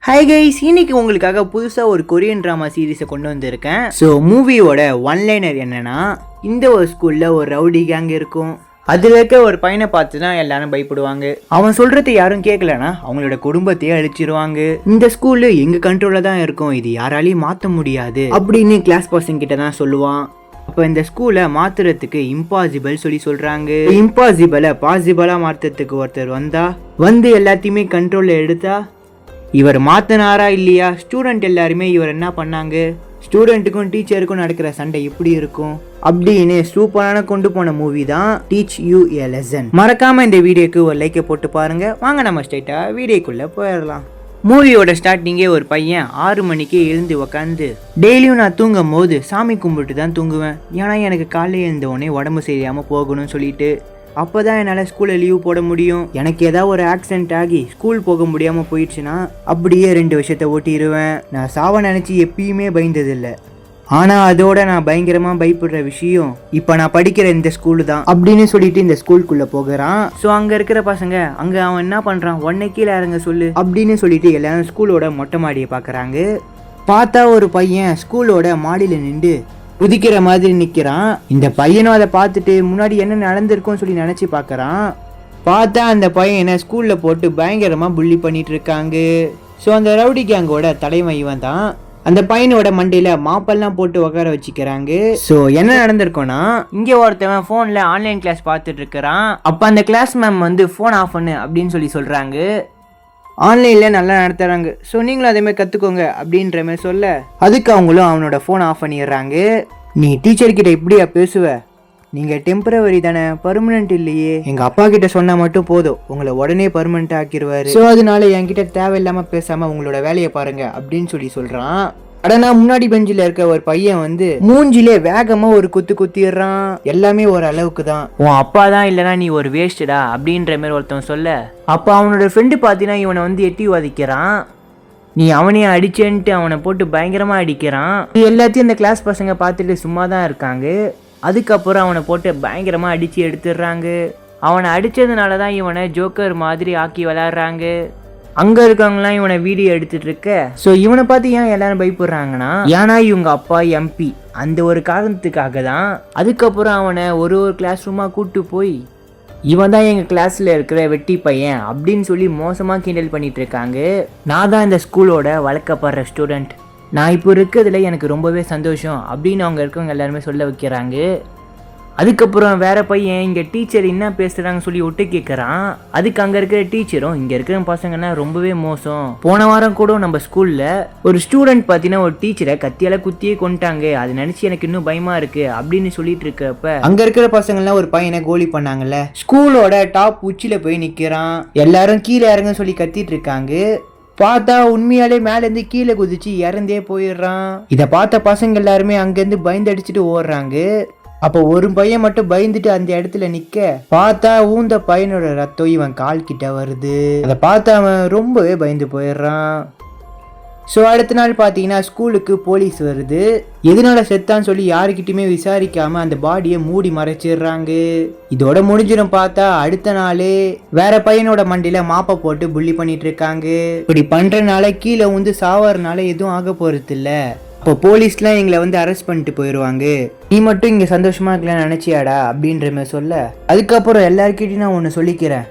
Hi guys, இன்னைக்கு உங்களுக்காக புதுசாக ஒரு கொரியன் ட்ராமா சீரீஸை கொண்டு வந்திருக்கேன். ஸோ மூவியோட ஒன்லைனர் என்னன்னா, இந்த ஒரு ஸ்கூலில் ஒரு ரவுடி கேங் இருக்கும். அதில் இருக்க ஒரு பையனை பார்த்து தான் எல்லாரும் பயப்படுவாங்க. அவன் சொல்கிறது யாரும் கேட்கலன்னா அவங்களோட குடும்பத்தையே அழிச்சிருவாங்க. இந்த ஸ்கூலு எங்கள் கண்ட்ரோலில் தான் இருக்கும், இது யாராலையும் மாற்ற முடியாது அப்படின்னு கிளாஸ் பர்சன் கிட்ட தான் சொல்லுவான். அப்போ இந்த ஸ்கூலை மாற்றுறதுக்கு இம்பாசிபிள் சொல்கிறாங்க. இம்பாசிபிளை பாசிபிளாக மாற்றுறதுக்கு ஒருத்தர் வந்து எல்லாத்தையுமே கண்ட்ரோலில் எடுத்தா இவர் மாற்றினாரா இல்லையா? ஸ்டூடெண்ட் எல்லாருமே இவர் என்ன பண்ணாங்க, ஸ்டூடெண்ட்டுக்கும் டீச்சருக்கும் நடக்கிற சண்டை எப்படி இருக்கும் அப்படின்னு சூப்பரான கொண்டு போன மூவி தான் டீச் யூ எ லெசன். மறக்காம இந்த வீடியோக்கு ஒரு லைக்கை போட்டு பாருங்க. வாங்க நம்ம ஸ்ட்ரைட்டா வீடியோக்குள்ள போயிடலாம். மூவியோட ஸ்டார்டிங்கே ஒரு பையன் 6 மணிக்கே எழுந்து உக்காந்து, டெய்லியும் நான் தூங்கும் போது சாமி கும்பிட்டு தான் தூங்குவேன், ஏன்னா எனக்கு காலையில் எழுந்தவுடனே உடம்பு சரியாமல் போகணும்னு சொல்லிட்டு. அப்போ தான் என்னால் ஸ்கூலில் லீவ் போட முடியும். எனக்கு ஏதாவது ஒரு ஆக்சிடென்ட் ஆகி ஸ்கூல் போக முடியாமல் போயிடுச்சுன்னா அப்படியே 2 வருஷத்தை ஓட்டிடுவேன். நான் சாவ நினச்சி எப்பயுமே பயந்ததில்லை, ஆனால் அதோட நான் பயங்கரமாக பயப்படுற விஷயம் இப்போ நான் படிக்கிற இந்த ஸ்கூலு தான் அப்படின்னு சொல்லிட்டு இந்த ஸ்கூலுக்குள்ளே போகிறான். ஸோ அங்கே இருக்கிற பசங்க அங்கே அவன் என்ன பண்ணுறான், உடனே கீழே இறங்க சொல்லு அப்படின்னு சொல்லிட்டு எல்லாரும் ஸ்கூலோட மொட்டை மாடியை பார்க்குறாங்க. பார்த்தா ஒரு பையன் ஸ்கூலோட மாடியில் நின்று குதிக்கிற மாதிரி நிற்கிறான். இந்த பையனும் அதை பார்த்துட்டு முன்னாடி என்ன நடந்திருக்கும்னு சொல்லி நினச்சி பார்க்குறான். பார்த்தா அந்த பையனை ஸ்கூலில் போட்டு பயங்கரமாக புள்ளி பண்ணிட்டு இருக்காங்க. ஸோ அந்த ரவுடி கேங்கோட தலைமை இவன் தான். அந்த பையனோட மண்டையில் மாப்பெல்லாம் போட்டு உட்கார வச்சுக்கிறாங்க. ஸோ என்ன நடந்திருக்கோன்னா, இங்கே ஒருத்தவன் ஃபோனில் ஆன்லைன் கிளாஸ் பார்த்துட்டு இருக்கிறான். அப்போ அந்த கிளாஸ் மேம் வந்து ஃபோன் ஆஃப் பண்ணு அப்படின்னு சொல்கிறாங்க. ஆன்லைனில் நல்லா நடத்துகிறாங்க, ஸோ நீங்களும் அதேமாதிரி கற்றுக்கோங்க அப்படின்ற மாதிரி சொல்ல, அதுக்கு அவங்களும் அவனோட ஃபோன் ஆஃப் பண்ணிடுறாங்க. நீ டீச்சர்கிட்ட இப்படியா பேசுவ, நீங்கள் டெம்பரவரி தானே, பர்மனெண்ட் இல்லையே, எங்கள் அப்பா கிட்ட சொன்னால் மட்டும் போதும், உங்களை உடனே பர்மனெண்ட் ஆக்கிடுவார், ஸோ அதனால என்கிட்ட தேவையில்லாமல் பேசாமல் உங்களோட வேலையை பாருங்க அப்படின்னு சொல்கிறான். அடனா முன்னாடி பெஞ்சில் இருக்க ஒரு பையன் வந்து மூஞ்சிலே வேகமா ஒரு குத்திடுறான். எல்லாமே ஒரு அளவுக்கு தான். உன் அப்பா தான் இல்லைனா நீ ஒரு வேஸ்டடா அப்படின்ற மாதிரி ஒருத்தன் சொல்ல, அப்போ அவனோட ஃப்ரெண்டு பார்த்தீங்கன்னா இவனை வந்து எட்டி வதைக்கிறான். நீ அவனையும் அடிச்சேன்ட்டு அவனை போட்டு பயங்கரமா அடிக்கிறான். எல்லாத்தையும் இந்த கிளாஸ் பசங்க பார்த்துட்டு சும்மா தான் இருக்காங்க. அதுக்கப்புறம் அவனை போட்டு பயங்கரமா அடிச்சு எடுத்துடுறாங்க. அவனை அடிச்சதுனால தான் இவனை ஜோக்கர் மாதிரி ஆக்கி விளையாடுறாங்க. அங்கே இருக்கவங்களாம் இவனை வீடியோ எடுத்துட்டு இருக்க. ஸோ இவனை பார்த்து ஏன் எல்லாரும் பயப்படுறாங்கன்னா, ஏன்னா இவங்க அப்பா எம்பி, அந்த ஒரு காரணத்துக்காக தான். அதுக்கப்புறம் அவனை ஒரு கிளாஸ் ரூமாக கூப்பிட்டு போய், இவன் தான் எங்கள் கிளாஸில் இருக்கிற வெட்டி பையன் அப்படின்னு சொல்லி மோசமாக கிண்டல் பண்ணிட்டு இருக்காங்க. நான் தான் இந்த ஸ்கூலோட வளர்க்கப்படுற ஸ்டூடெண்ட், நான் இப்போ இருக்கிறதுல எனக்கு ரொம்பவே சந்தோஷம் அப்படின்னு அவங்க இருக்கவங்க எல்லாருமே சொல்ல வைக்கிறாங்க. அதுக்கப்புறம் வேற பையன் இங்கே டீச்சர் என்ன பேசுகிறாங்க சொல்லி ஒட்டு கேட்குறான். அதுக்கு அங்கே இருக்கிற டீச்சரும், இங்கே இருக்கிற பசங்கன்னா ரொம்பவே மோசம், போன வாரம் கூட நம்ம ஸ்கூலில் ஒரு ஸ்டூடெண்ட் பார்த்தீங்கன்னா ஒரு டீச்சரை கத்தியால் குத்தியே கொண்டுட்டாங்க, அது நினச்சி எனக்கு இன்னும் பயமாக இருக்குது அப்படின்னு சொல்லிட்டு இருக்கப்ப, அங்கே இருக்கிற பசங்கள்லாம் ஒரு பையனை கோலி பண்ணாங்கல்ல, ஸ்கூலோட டாப் உச்சியில் போய் நிற்கிறான். எல்லாரும் கீழே இறங்க சொல்லி கத்திட்டு இருக்காங்க. பார்த்தா உண்மையாலே மேலேருந்து கீழே குதிச்சு இறந்தே போயிடுறான். இதை பார்த்த பசங்க எல்லாருமே அங்கேருந்து பயந்து அடிச்சுட்டு ஓடுறாங்க. அப்போ ஒரு பையன் மட்டும் பயந்துட்டு அந்த இடத்துல நிக்க, பார்த்தா ஊந்த பையனோட ரத்தம் இவன் கால் கிட்ட வருது. அதை பார்த்து அவன் ரொம்பவே பயந்து போயிடுறான். ஸோ அடுத்த நாள் பார்த்தீங்கன்னா ஸ்கூலுக்கு போலீஸ் வருது. எதனால செத்தான்னு சொல்லி யாருக்கிட்டையுமே விசாரிக்காம அந்த பாடியை மூடி மறைச்சிடுறாங்க. இதோட முடிஞ்சிடும். பார்த்தா அடுத்த நாளே வேற பையனோட மண்டியில மாப்பை போட்டு புள்ளி பண்ணிட்டு இருக்காங்க. இப்படி பண்றதுனால கீழே வந்து சாவறதுனால எதுவும் ஆக போறது இல்லை. இப்போ போலீஸ்லாம் எங்களை வந்து அரெஸ்ட் பண்ணிட்டு போயிடுவாங்க, நீ மட்டும் இங்கே சந்தோஷமா இருக்கலாம் நினச்சியாடா அப்படின்ற மாதிரி சொல்ல, அதுக்கப்புறம் எல்லாருக்கிட்டையும் நான் ஒன்று சொல்லிக்கிறேன்,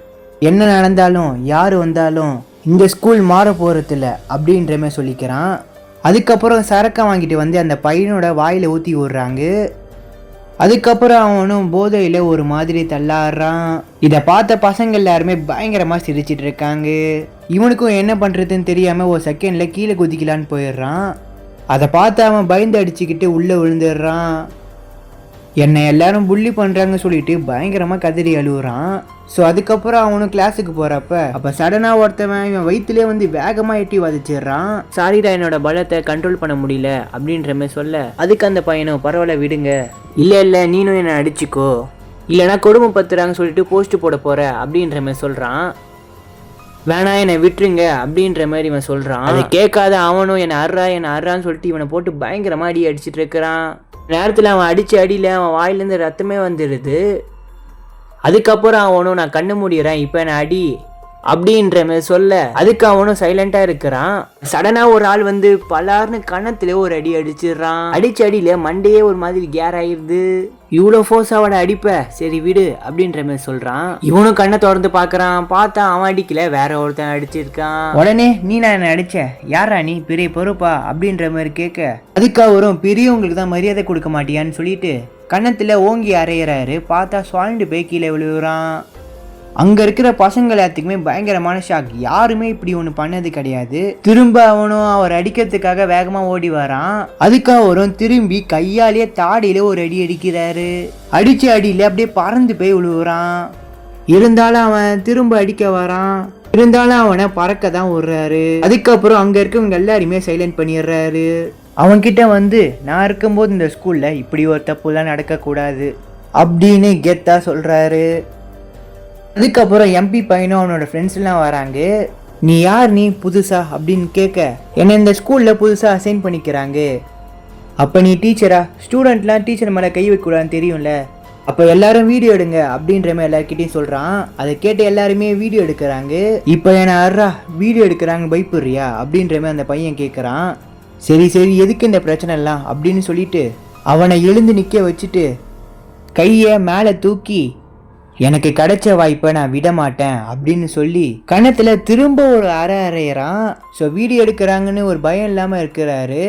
என்ன நடந்தாலும் யார் வந்தாலும் இந்த ஸ்கூல் மாற போகிறதில்ல அப்படின்ற மாதிரி சொல்லிக்கிறான். அதுக்கப்புறம் சரக்கை வாங்கிட்டு வந்து அந்த பையனோட வாயில் ஊற்றி விடுறாங்க. அதுக்கப்புறம் அவனும் போதையில் ஒரு மாதிரி தள்ளாடுறான். இதை பார்த்த பசங்க எல்லாருமே பயங்கரமாக சிரிச்சிட்டு இருக்காங்க. இவனுக்கும் என்ன பண்ணுறதுன்னு தெரியாமல் ஒரு செகண்டில் கீழே குதிக்கலான்னு போயிடுறான். அதை பார்த்து அவன் பயந்து அடிச்சுக்கிட்டு உள்ளே விழுந்துடுறான். என்னை எல்லாரும் புள்ளி பண்ணுறாங்க சொல்லிட்டு பயங்கரமாக கதறி அழுகுறான். ஸோ அதுக்கப்புறம் அவனும் கிளாஸுக்கு போகிறப்ப அப்போ சடனாக ஒருத்தவன் இவன் வயிற்றுலேயே வந்து வேகமாக எட்டி வதச்சிடுறான். சாரிடா, என்னோட பலத்தை கண்ட்ரோல் பண்ண முடியல அப்படின்ற மாதிரி சொல்ல, அதுக்கு அந்த பையனும் பரவாயில்ல விடுங்க, இல்லை நீனும் என்னை அடிச்சுக்கோ, இல்லைனா கொடுமை பத்துறாங்க சொல்லிட்டு போஸ்ட் போட போகிற அப்படின்ற மாதிரி சொல்கிறான். வேணா என்னை விட்டுருங்க அப்படின்ற மாதிரி இவன் சொல்கிறான். அதை கேட்காத அவனும் என்னை அறான்னு சொல்லிட்டு இவனை போட்டு பயங்கரமாக அடிச்சுட்டு இருக்கிறான். நேரத்தில் அவன் அடித்த அடியில் அவன் வாயிலேருந்து ரத்தமே வந்துடுது. அதுக்கப்புறம் அவனும் நான் கண்ணு மூடிடுறேன், இப்போ என்னை அடி அப்படின்ற மாதிரி சொல்ல அதுக்கு அவனும் சைலண்டா இருக்கிறான். சடனா ஒரு ஆள் வந்து பலார்னு கணத்துல ஒரு அடி அடிச்சிடுறான். அடிச்ச அடியில மண்டையே ஒரு மாதிரி கேர் ஆயிருது. இவ்வளோ ஃபோர்ஸ் அவட அடிப்ப, சரி விடு அப்படின்ற மாதிரி சொல்றான். இவனும் கண்ணை திறந்து பாக்குறான். பார்த்தா அவன் அடிக்கல, வேற ஒருத்தன் அடிச்சிருக்கான். உடனே நீ நான் என்ன அடிச்ச, யாரா நீ, பெரிய பொறுப்பா அப்படின்ற மாதிரி கேட்க அதுக்கு அவரும் பெரியவங்களுக்கு தான் மரியாதை கொடுக்க மாட்டியான்னு சொல்லிட்டு கன்னத்துல ஓங்கி அரையிறாரு. பார்த்தா சுவாண்டு போய் கீழே விழுவுறான். அங்க இருக்கிற பசங்க எல்லாத்துக்குமே பயங்கரமான ஷாக். யாருமே இப்படி ஒண்ணு பண்ணது கிடையாது. திரும்ப அவனும் அவர் அடிக்கிறதுக்காக வேகமா ஓடி வரான். அதுக்கு அவரும் திரும்பி கையாலேயே தாடியில ஒரு அடி அடிக்கிறாரு. அடிச்ச அடியில அப்படியே பறந்து போய் விழுவுறான். இருந்தாலும் அவன் திரும்ப அடிக்க வரான். இருந்தாலும் அவனை பறக்க தான் விடுறாரு. அதுக்கப்புறம் அங்க இருக்கவங்க எல்லாருமே சைலண்ட் பண்ணிடுறாரு. அவன்கிட்ட வந்து நான் இருக்கும்போது இந்த ஸ்கூல்ல இப்படி ஒரு தப்புலாம் நடக்கக்கூடாது அப்படின்னு கெத்தா சொல்றாரு. அதுக்கப்புறம் எம்பி பையனும் அவனோட ஃப்ரெண்ட்ஸ் எல்லாம் வராங்க. நீ யார், நீ புதுசா அப்படின்னு கேட்க என்ன இந்த ஸ்கூல்ல புதுசா அசைன் பண்ணிக்கிறாங்க. அப்ப நீ டீச்சரா, ஸ்டூடெண்ட்லாம் டீச்சர் மேல கை வைக்கூடாதுன்னு தெரியும்ல, அப்ப எல்லாரும் வீடியோ எடுங்க அப்படின்ற மாதிரி எல்லார்கிட்டையும் சொல்றான். அதை கேட்டு எல்லாருமே வீடியோ எடுக்கிறாங்க. இப்ப என்ன அர்ரா வீடியோ எடுக்கிறாங்க பயப்படுறியா அப்படின்ற மாதிரி அந்த பையன் கேட்கறான். சரி சரி எதுக்கு இந்த பிரச்சனை எல்லாம் அப்படின்னு சொல்லிட்டு அவனை எழுந்து நிக்க வச்சுட்டு கையை மேலே தூக்கி எனக்கு கிடைச்ச வாய்ப்பை நான் விட மாட்டேன் அப்படின்னு சொல்லி கணத்துல திரும்ப ஒரு அரையறான். ஸோ வீடியோ எடுக்கிறாங்கன்னு ஒரு பயம் இல்லாமல் இருக்கிறாரு.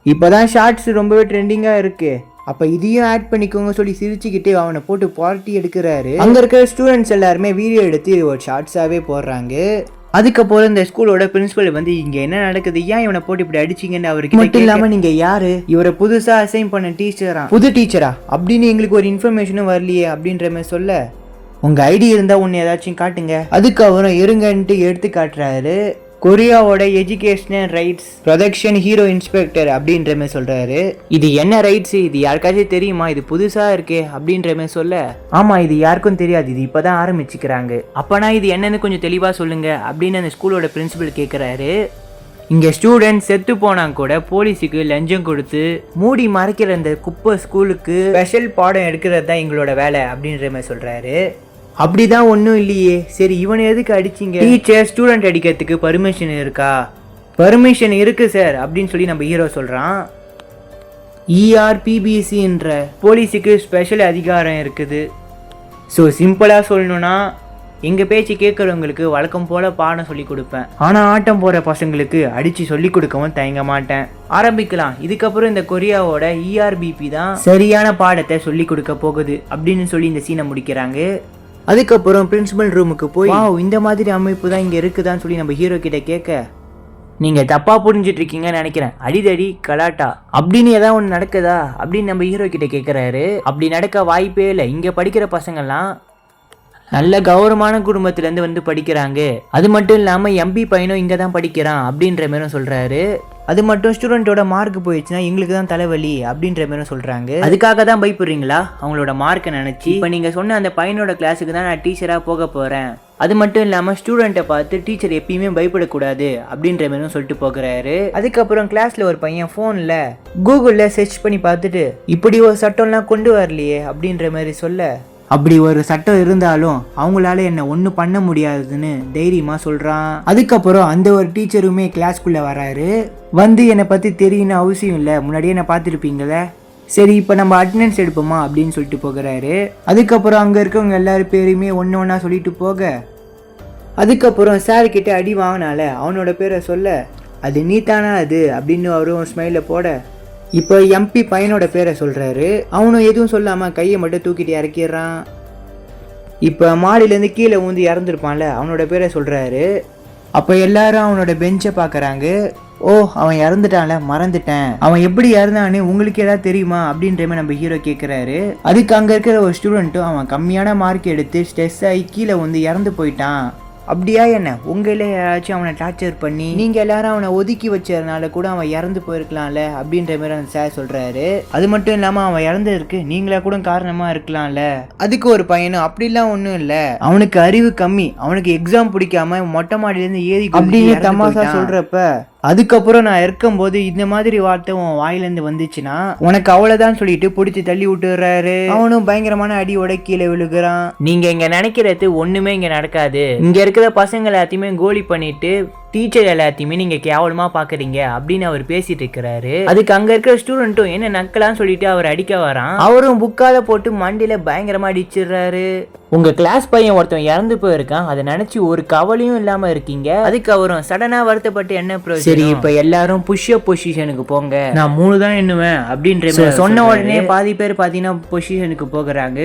இப்போதான் ஷார்ட்ஸ் ரொம்பவே ட்ரெண்டிங்காக இருக்கு, அப்போ இதையும் ஆட் பண்ணிக்கோங்க சொல்லி சிரிச்சுக்கிட்டே அவனை போட்டு பார்ட்டி எடுக்கிறாரு. அங்கே இருக்கிற ஸ்டூடெண்ட்ஸ் எல்லாருமே வீடியோ எடுத்து ஒரு ஷார்ட்ஸாகவே போடுறாங்க. அதுக்கப்புறம் இந்த ஸ்கூலோட பிரின்சிபல் வந்து இங்க என்ன நடக்குது, ஏன் இவனை போட்டு இப்படி அடிச்சிங்கன்னு அவருக்கு மட்டும் இல்லாம நீங்க யாரு, இவரை புதுசா அசைன் பண்ண டீச்சரா, புது டீச்சரா அப்படின்னு எங்களுக்கு ஒரு இன்ஃபர்மேஷனும் வரலையே அப்படின்ற மாதிரி சொல்ல உங்க ஐடி இருந்தா ஒன்னு ஏதாச்சும் காட்டுங்க. அதுக்கு அவரும் இருங்கன்ட்டு எடுத்து காட்டுறாரு. கொரியாவோட educational rights protection hero inspector அப்படின்ற மாதிரி சொல்றாரு. இது என்ன ரைட்ஸ், இது யாருக்காச்சும் தெரியுமா, இது புதுசா இருக்கே அப்படின்ற மாதிரி சொல்ல ஆமா இது யாருக்கும் தெரியாது, இது இப்பதான் ஆரம்பிச்சுக்கிறாங்க. அப்பனா இது என்னன்னு கொஞ்சம் தெளிவா சொல்லுங்க அப்படின்னு அந்த ஸ்கூலோட பிரின்சிபல் கேட்கிறாரு. இங்க ஸ்டூடெண்ட் செத்து போனா கூட போலீஸுக்கு லஞ்சம் கொடுத்து மூடி மறைக்கிற இந்த குப்பை ஸ்கூலுக்கு ஸ்பெஷல் பாடம் எடுக்கிறது தான் எங்களோட வேலை அப்படின்ற மாதிரி சொல்றாரு. அப்படிதான் ஒன்றும் இல்லையே, சரி இவனை எதுக்கு அடிச்சிங்க, டீச்சர் ஸ்டூடெண்ட் அடிக்கிறதுக்கு பர்மிஷன் இருக்கா, பர்மிஷன் இருக்கு சார் அப்படின்னு சொல்லி நம்ம ஹீரோ சொல்றான். ERPBCன்ற போலீஸுக்கு ஸ்பெஷல் அதிகாரம் இருக்குது. ஸோ சிம்பிளா சொல்லணும்னா எங்க பேச்சு கேட்குறவங்களுக்கு வழக்கம் போல பாடம் சொல்லி கொடுப்பேன், ஆனா ஆட்டம் போற பசங்களுக்கு அடிச்சு சொல்லி கொடுக்கவும் தயங்க மாட்டேன். ஆரம்பிக்கலாம். இதுக்கப்புறம் இந்த கொரியாவோட ERBP தான் சரியான பாடத்தை சொல்லி கொடுக்க போகுது அப்படின்னு சொல்லி இந்த சீனை முடிக்கிறாங்க. அதுக்கப்புறம் பிரின்சிபல் ரூமுக்கு போய் இந்த மாதிரி அமைப்பு தான் இங்க இருக்குதான்னு சொல்லி நம்ம ஹீரோ கிட்ட கேட்க நீங்க தப்பா புரிஞ்சிட்டு இருக்கீங்கன்னு நினைக்கிறேன், அடிதடி கலாட்டா அப்படின்னு ஏதாவது ஒன்று நடக்குதா அப்படின்னு நம்ம ஹீரோ கிட்ட கேட்குறாரு. அப்படி நடக்க வாய்ப்பே இல்லை, இங்க படிக்கிற பசங்கள்லாம் நல்ல கௌரவமான குடும்பத்திலேருந்து வந்து படிக்கிறாங்க. அது மட்டும் இல்லாமல் எம்பி பையனும் இங்கே தான் படிக்கிறான் அப்படின்ற மாரி சொல்கிறாரு. அது மட்டும் ஸ்டூடெண்ட்டோட மார்க் போயிடுச்சுன்னா எங்களுக்கு தான் தலைவலி அப்படின்ற மாரி சொல்கிறாங்க. அதுக்காக தான் பயப்படுறீங்களா அவங்களோட மார்க்கை நினச்சி? இப்போ நீங்கள் சொன்ன அந்த பையனோட கிளாஸுக்கு தான் நான் டீச்சராக போக போகிறேன். அது மட்டும் இல்லாமல் ஸ்டூடெண்ட்டை பார்த்து டீச்சர் எப்பயுமே பயப்படக்கூடாது அப்படின்ற மாரி சொல்லிட்டு போகிறாரு. அதுக்கப்புறம் கிளாஸில் ஒரு பையன் ஃபோனில் கூகுளில் சர்ச் பண்ணி பார்த்துட்டு இப்படி ஒரு சட்டம்லாம் கொண்டு வரலையே அப்படின்ற மாதிரி சொல்ல அப்படி ஒரு சட்டம் இருந்தாலும் அவங்களால என்ன ஒன்றும் பண்ண முடியாதுன்னு தைரியமாக சொல்கிறான். அதுக்கப்புறம் அந்த ஒரு டீச்சருமே கிளாஸ்க்குள்ளே வராரு. வந்து என்னை பற்றி தெரியணும் அவசியம் இல்லை, முன்னாடியே என்னை பார்த்துருப்பீங்களே, சரி இப்போ நம்ம அட்டெண்டன்ஸ் எடுப்போமா அப்படின்னு சொல்லிட்டு போகிறாரு. அதுக்கப்புறம் அங்கே இருக்கவங்க எல்லாரும் பேருமே ஒன்று ஒன்றா சொல்லிட்டு போக அதுக்கப்புறம் சார்கிட்ட அடி வாங்கினால அவனோட பேரை சொல்ல அது நீத்தானா அது அப்படின்னு அவரும் ஸ்மைல போட இப்போ எம்பி பையனோட பேரை சொல்கிறாரு. அவனும் எதுவும் சொல்லாமல் கையை மட்டும் தூக்கிட்டு இறக்கிடுறான். இப்போ மாடியிலேருந்து கீழே ஊந்தி இறந்துருப்பான்ல அவனோட பேரை சொல்கிறாரு. அப்போ எல்லாரும் அவனோட பெஞ்சை பார்க்குறாங்க. ஓ அவன் இறந்துட்டான்ல, மறந்துட்டேன், அவன் எப்படி இறந்தான்னு உங்களுக்கு ஏதாவது தெரியுமா அப்படின்ற மாதிரி நம்ம ஹீரோ கேட்குறாரு. அதுக்கு அங்கே இருக்கிற ஒரு ஸ்டூடெண்ட்டும் அவன் கம்மியான மார்க் எடுத்து ஸ்ட்ரெஸ் ஆகி கீழே வந்து இறந்து போயிட்டான். அப்படியா என்ன, உங்களே யாராச்சும் அவனை டார்ச்சர் பண்ணி நீங்கள் எல்லாரும் அவனை ஒதுக்கி வச்சதுனால கூட அவன் இறந்து போயிருக்கலாம்ல அப்படின்ற மாதிரி அந்த சார் சொல்கிறாரு. அது மட்டும் இல்லாமல் அவன் இறந்ததுக்கு நீங்களா கூட காரணமாக இருக்கலாம்ல. அதுக்கு ஒரு பையனும் அப்படிலாம் ஒன்றும் இல்லை, அவனுக்கு அறிவு கம்மி, அவனுக்கு எக்ஸாம் பிடிக்காம மொட்டை மாடியிலேருந்து ஏறி அப்படின்னு தமாசா சொல்கிறப்ப அதுக்கப்புறம் நான் இருக்கும்போது இந்த மாதிரி வார்த்தை உன் வாயிலேருந்து வந்துச்சுன்னா உனக்கு அவ்வளவுதான் சொல்லிட்டு பிடிச்சி தள்ளி விட்டுறாரு. அவனும் பயங்கரமான அடியோட கீழே விழுகிறான். நீங்க இங்க நினைக்கிறது ஒண்ணுமே இங்க நடக்காது. இங்க இருக்கிற பசங்க எல்லாத்தையுமே கோலி பண்ணிட்டு டீச்சர் எல்லாத்தையுமே நீங்க கேவலமா பாக்குறீங்க அப்படின்னு அவர் பேசிட்டு இருக்கிறாரு. அதுக்கு அங்க இருக்கிற ஸ்டூடெண்ட்டும் என்ன நக்கலான்னு சொல்லிட்டு அவர் அடிக்க வரான். அவரும் புக்கால போட்டு மண்டியில பயங்கரமா அடிச்சிடுறாரு. உங்க கிளாஸ் பையன் ஒருத்தன் இறந்து போயிருக்கான், அதை நினைச்சு ஒரு கவலையும் இல்லாம இருக்கீங்க. அதுக்கு அவரும் சடனா வருத்தப்பட்டு என்ன பிரயோஜனம், சரி இப்ப எல்லாரும் புஷ்ய பொசிஷனுக்கு போங்க, நான் 3 தான் எண்ணுவேன் அப்படின்ற சொன்ன உடனே பாதி பேர் பாத்தீங்கன்னா பொசிஷனுக்கு போகிறாங்க.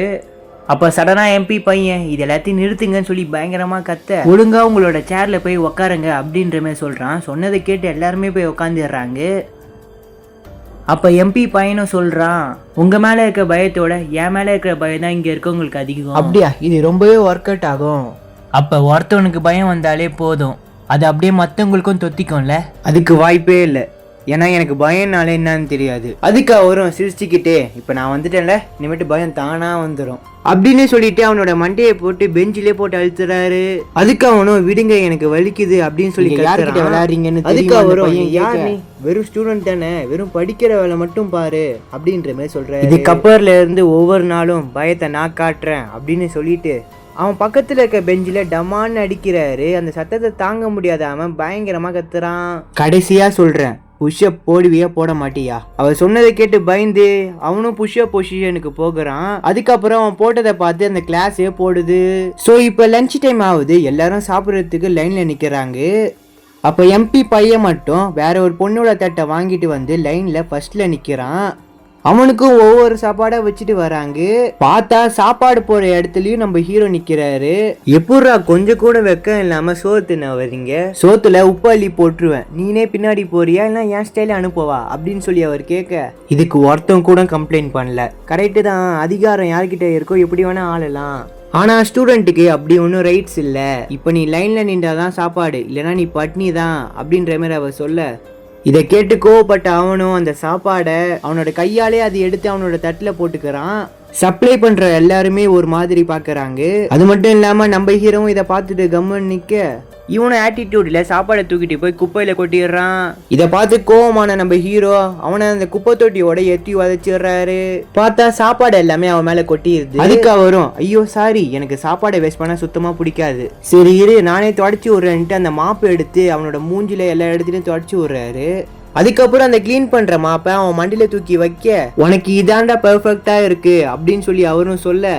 அப்ப சடனா எம்பி பையன் இது எல்லாத்தையும் நிறுத்துங்கன்னு சொல்லி பயங்கரமா கத்த, ஒழுங்கா உங்களோட சேர்ல போய் உக்காருங்க அப்படின்ற மாதிரி சொல்றான். சொன்னதை கேட்டு எல்லாருமே போய் உக்காந்துடுறாங்க. அப்ப எம்பி பையனும் சொல்றான், உங்க மேல இருக்கிற பயத்தோட என் மேல இருக்கிற பயம் தான் இங்க இருக்கவங்களுக்கு அதிகம். அப்படியா, இது ரொம்பவே ஒர்க் அவுட் ஆகும். அப்ப ஒருத்தவனுக்கு பயம் வந்தாலே போதும், அது அப்படியே மத்தவங்களுக்கும் தொத்திக்கும்ல. அதுக்கு வாய்ப்பே இல்லை, ஏன்னா எனக்கு பயம்னாலே என்னன்னு தெரியாது. அதுக்கு அவரும் சிரிச்சுக்கிட்டே, இப்ப நான் வந்துட்டேன்ல, இனிமேட்டு பயம் தானா வந்துடும் அப்படின்னு சொல்லிட்டு அவனோட மண்டையை போட்டு பெஞ்சிலே போட்டு அழுத்துறாரு. அதுக்கு அவனும் விடுங்க எனக்கு வலிக்குது அப்படின்னு சொல்லி யார்கிட்ட விளையாடுறீங்கன்னு. அதுக்கு அவரும், யார் நீ, வெறும் ஸ்டூடெண்ட் தானே, வெறும் படிக்கிற வேலை மட்டும் பாரு அப்படின்ற மாதிரி சொல்றாரு. இதுக்கப்புறம்ல இருந்து ஒவ்வொரு நாளும் பயத்தை நான் காட்டுறேன் அப்படின்னு சொல்லிட்டு அவன் பக்கத்துல இருக்க பெஞ்சில டமான்னு அடிக்கிறாரு. அந்த சத்தத்தை தாங்க முடியாத அவன் பயங்கரமா கத்துறான். கடைசியா சொல்றேன், புஷ்அப் போடுவியா போட மாட்டியா? அவர் சொன்னதை கேட்டு பயந்து அவனும் புஷ்அப் பொசிஷனுக்கு போகிறான். அதுக்கப்புறம் அவன் போட்டதை பார்த்து அந்த கிளாஸே போடுது. ஸோ இப்போ லஞ்ச் டைம் ஆகுது, எல்லாரும் சாப்பிட்றதுக்கு லைன்ல நிக்கிறாங்க. அப்போ எம்பி பையன் மட்டும் வேற ஒரு பொண்ணோட தட்டை வாங்கிட்டு வந்து லைன்ல ஃபர்ஸ்ட்ல நிக்கிறான். அவனுக்கும் ஒவ்வொரு சாப்பாடா வச்சுட்டு வராங்க. பார்த்தா சாப்பாடு போற இடத்துலயும் நம்ம ஹீரோ நிக்கிறாரு. எப்படா கொஞ்சம் கூட வெக்கம் இல்லாம சோறு தின்ன வரீங்க, சோத்துல உப்பு அள்ளி போட்டுருவேன், நீனே பின்னாடி போறியா இல்ல என் ஸ்டைல அனுப்பவா அப்படின்னு சொல்லி அவர் கேட்க, இதுக்கு ஒருத்தன் கூட கம்ப்ளைண்ட் பண்ணல. கரெக்டு தான், அதிகாரம் யார்கிட்ட இருக்கோ எப்படி வேணா ஆளலாம், ஆனா ஸ்டூடெண்ட்டுக்கு அப்படி ஒன்றும் ரைட்ஸ் இல்லை. இப்போ நீ லைன்ல நின்றாதான் சாப்பாடு, இல்லைன்னா நீ பட்னி தான் அப்படின்ற மாதிரி அவர் சொல்ல, இதை கேட்டு கோவப்பட்ட அவனும் அந்த சாப்பாடை அவனோட கையாலே அதை எடுத்து அவனோட தட்டில் போட்டுக்கிறான். சப்ளை பண்ற எல்லாருமே ஒரு மாதிரி பாக்குறாங்க. அது மட்டும் இல்லாம நம்ம ஹீரோவும் இதை பார்த்துட்டு கம்மன் நிக்க, இவனும் ஆட்டிடியூட்ல சாப்பாடை தூக்கிட்டு போய் குப்பையில கொட்டிடுறான். இதை பார்த்து கோவமான நம்ம ஹீரோ அவனை அந்த குப்பை தொட்டியோட எத்தி உதச்சிடுறாரு. பார்த்தா சாப்பாடு எல்லாமே அவன் மேல கொட்டிடுது. அதுக்கு அவரும், ஐயோ சாரி, எனக்கு சாப்பாடை வேஸ்ட் பண்ண சுத்தமா பிடிக்காது, சரி இரு நானே தொடச்சி விடுறேன்ட்டு அந்த மாப்பு எடுத்து அவனோட மூஞ்சில எல்லா இடத்துலயும் தொடச்சி விடுறாரு. அதுக்கப்புறம் அந்த கிளீன் பண்ற மாப்பை அவன் மண்டியில தூக்கி வைக்க, உனக்கு இதாண்டா பெர்ஃபெக்டா இருக்கு அப்படின்னு சொல்லி அவரும் சொல்ல,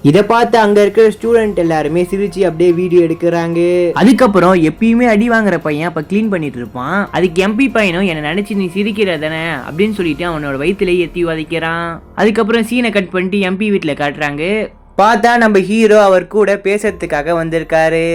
இதை பார்த்து அங்க இருக்கிற ஸ்டூடெண்ட் எல்லாருமே சிரிச்சு அப்படியே வீடியோ எடுக்கிறாங்க. அதுக்கப்புறம் எப்பயுமே அடி வாங்குற பையன் அப்ப கிளீன் பண்ணிட்டு இருப்பான். அதுக்கு எம்பி பையனும் என்ன நினைச்சு நீ சிரிக்கிற தானே அப்படின்னு சொல்லிட்டு அவனோட வயிற்றுல எத்தி வதைக்கிறான். அதுக்கப்புறம் சீனை கட் பண்ணிட்டு எம்பி வீட்டுல காட்டுறாங்க. பார்த்தா நம்ம ஹீரோ அவர் கூட பேசுறதுக்காக வந்திருக்காரு.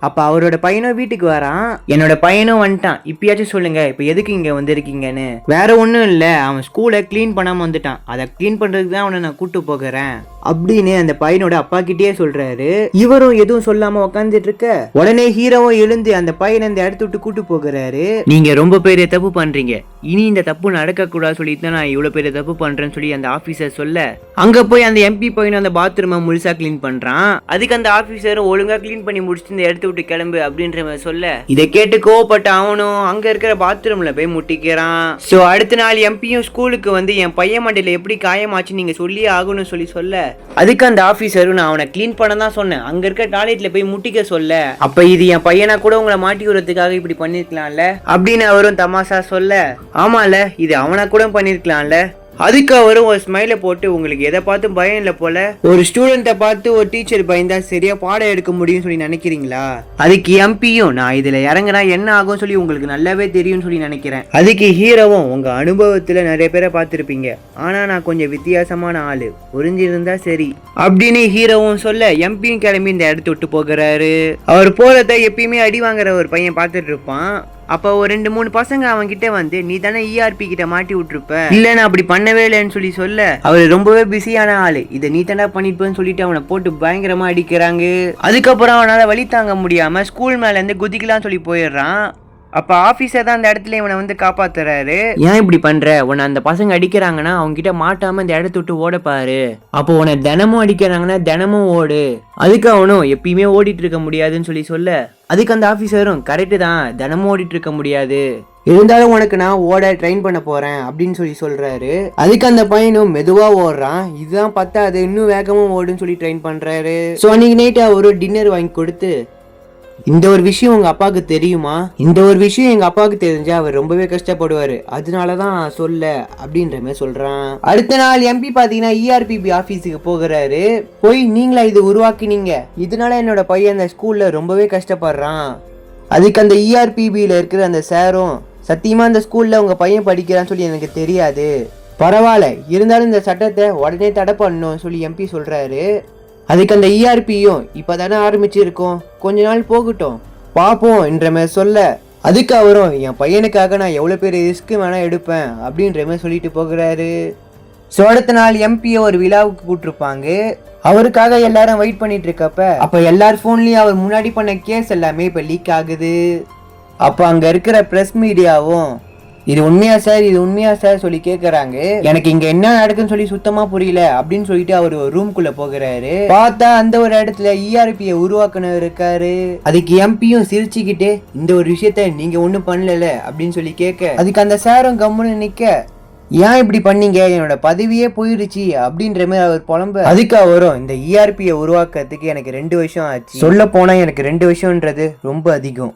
அப்ப அவரோட பையனும் வீட்டுக்கு வரான். என்னோட பையனும் வந்துட்டான், இப்பயாச்சும் சொல்லுங்க இப்ப எதுக்கு இங்க வந்திருக்கீங்கன்னு. வேற ஒண்ணும் இல்ல, அவன் ஸ்கூலை கிளீன் பண்ணாம வந்துட்டான், அதை கிளீன் பண்றதுக்கு தான் அவனை நான் கூட்டு போகிறேன் அப்படின்னு அந்த பையனோட அப்பா கிட்டே சொல்றாரு. இவரும் எதுவும் சொல்லாம உக்காந்துட்டு இருக்க, உடனே ஹீரோவும் எழுந்து அந்த பையனை இந்த இடத்த விட்டு கூட்டு போகிறாரு. நீங்க ரொம்ப பெரிய தப்பு பண்றீங்க, இனி இந்த தப்பு நடக்க கூடாது சொல்லிட்டு நான் இவ்வளவு பெரிய தப்பு பண்றேன்னு சொல்லி அந்த ஆபீசர் சொல்ல, அங்க போய் அந்த எம்பி பையனும் அந்த பாத்ரூமை முழுசா கிளீன் பண்றான். அதுக்கு அந்த ஆபீசரும் ஒழுங்கா கிளீன் பண்ணி முடிச்சுட்டு இந்த இடத்த விட்டு கிளம்பு அப்படின்ற மாதிரி சொல்ல, இதை கேட்டு கோவப்பட்ட அவனும் அங்க இருக்கிற பாத்ரூம்ல போய் முட்டிக்கிறான். சோ அடுத்த நாள் எம்பியும் ஸ்கூலுக்கு வந்து என் பையன் மண்டையில எப்படி காயமாச்சு நீங்க சொல்லி ஆகணும்னு சொல்ல, அதுக்கு அந்த ஆபீசரும் நான் அவனை கிளீன் பண்ண தான் சொன்னேன், அங்க இருக்க டாய்லெட்ல போய் முட்டிக்க சொல்ல, அப்ப இது என் பையனா கூட உங்களை மாட்டி விடுறதுக்காக இப்படி பண்ணிருக்கலாம்ல அப்படின்னு அவரும் தமாஷா சொல்ல, ஆமால இது அவனா கூட பண்ணிருக்கலாம்ல. அதுக்கு அவரும் ஒரு ஸ்மைல போட்டு, உங்களுக்கு எதை பார்த்து பயம் இல்லை போல, ஒரு ஸ்டூடெண்ட்டை பார்த்து ஒரு டீச்சர் பயந்தா சரியா பாடம் எடுக்க முடியும்னு சொல்லி நினைக்கிறீங்களா? அதுக்கு எம்பியும், நான் இதுல இறங்கினா என்ன ஆகும் சொல்லி உங்களுக்கு நல்லாவே தெரியும்னு சொல்லி நினைக்கிறேன். அதுக்கு ஹீரோவும், உங்க அனுபவத்துல நிறைய பேரை பார்த்துருப்பீங்க, ஆனா நான் கொஞ்சம் வித்தியாசமான ஆளு, புரிஞ்சிருந்தா சரி அப்படின்னு ஹீரோவும் சொல்ல, எம்பியும் கிளம்பி இந்த இடத்த விட்டு போகிறாரு. அவர் போறத எப்பயுமே அடி வாங்குற ஒரு பையன் பார்த்துட்டு இருப்பான். அப்போ ஒரு 2-3 பசங்க அவன் கிட்ட வந்து, நீ தானே ERP கிட்ட மாட்டி விட்டுருப்ப, இல்ல நான் அப்படி பண்ணவே இல்லைன்னு சொல்ல, அவர் ரொம்பவே பிஸியான ஆளு, இதை நீ தானே பண்ணிருப்பேன்னு சொல்லிட்டு அவனை போட்டு பயங்கரமா அடிக்கிறாங்க. அதுக்கப்புறம் அவனால வலி தாங்க முடியாம ஸ்கூல் மேல இருந்து குதிக்கலாம் சொல்லி போயிடுறான். அப்ப ஆபீசர் தான் அந்த இடத்துல இவனை வந்து காப்பாத்துறாரு. ஏன் இப்படி பண்ற, உன்னை அந்த பசங்க அடிக்கிறாங்கன்னா அவங்க கிட்ட மாட்டாம இந்த இடத்த விட்டு ஓட பாரு, அப்போ உன்னை தினமும் அடிக்கிறாங்கன்னா தினமும் ஓடு. அதுக்கு அவனும் எப்பயுமே ஓடிட்டு இருக்க முடியாதுன்னு சொல்ல, அதுக்கு அந்த ஆபீசரும் கரெக்டு தான், தினமும் ஓடிட்டு இருக்க முடியாது, இருந்தாலும் உனக்கு நான் ஓட ட்ரெயின் பண்ண போறேன் அப்படின்னு சொல்லி சொல்றாரு. அதுக்கு அந்த பையனும் மெதுவா ஓடுறான். இதுதான் பத்தாது, இன்னும் வேகமா ஓடுன்னு சொல்லி ட்ரெயின் பண்றாரு. ஸோ அன்னைக்கு நைட்டு அவரு டின்னர் வாங்கி கொடுத்து, இந்த ஒரு விஷயம் உங்க அப்பாவுக்கு தெரியுமா, இந்த ஒரு விஷயம் எங்க அப்பாவுக்கு தெரிஞ்சா அவர் ரொம்பவே கஷ்டப்படுவாரு, அதனாலதான் நான் சொல்ல அப்படின்ற மாதிரி சொல்றான். அடுத்த நாள் எம்பி பாத்தீங்கன்னா ERPB ஆபீஸுக்கு போகிறாரு. போய் நீங்களா இது உருவாக்கினீங்க, இதனால என்னோட பையன் அந்த ஸ்கூல்ல ரொம்பவே கஷ்டப்படுறான். அதுக்கு அந்த ERPBல இருக்கிற அந்த சாரும், சத்தியமா அந்த ஸ்கூல்ல உங்க பையன் படிக்கிறான்னு சொல்லி எனக்கு தெரியாது, பரவாயில்ல இருந்தாலும் இந்த சட்டத்தை உடனே தடை பண்ணணும் சொல்லி எம்பி சொல்றாரு. அதுக்கு அந்த ERPயும் இப்பதானே ஆரம்பிச்சிருக்கோம், கொஞ்ச நாள் போகட்டும் பாப்போம் என்ற மாதிரி சொல்ல, அதுக்கு அவரும் என் பையனுக்காக நான் எவ்வளவு பேர் ரிஸ்க் வேணா எடுப்பேன் அப்படின்ற மாதிரி சொல்லிட்டு போகிறாரு. ஸோ அடுத்த நாள் எம்பியை ஒரு விழாவுக்கு கூப்பிட்டுருப்பாங்க. அவருக்காக எல்லாரும் வெயிட் பண்ணிட்டு இருக்கப்ப அப்ப எல்லார் போன்லயும் அவர் முன்னாடி பண்ண கேஸ் எல்லாமே இப்ப லீக் ஆகுது. அப்ப அங்க இருக்கிற பிரஸ் மீடியாவும் இது உண்மையா சார், இது உண்மையா சார் சொல்லி கேக்குறாங்க. எனக்கு இங்க என்ன நடக்குன்னு சொல்லி சுத்தமா புரியல அப்படின்னு சொல்லிட்டு அவர் ஒரு ரூம்குள்ள போகிறாரு. பார்த்தா அந்த ஒரு இடத்துல ERPயை உருவாக்குனர் இருக்காரு. அதுக்கு எம்பியும் சிரிச்சுக்கிட்டே, இந்த ஒரு விஷயத்த நீங்க ஒண்ணும் பண்ணல அப்படின்னு சொல்லி கேட்க, அதுக்கு அந்த சாரும் கம்முன்னு நிக்க, ஏன் இப்படி பண்ணீங்க, என்னோட பதவியே போயிருச்சு அப்படின்ற மாதிரி அவர் புலம்ப. அதுக்கு அவரும், இந்த ERPயை உருவாக்குறதுக்கு எனக்கு 2 வருஷம் ஆச்சு, சொல்ல போனா எனக்கு 2 வருஷம்ன்றது ரொம்ப அதிகம்,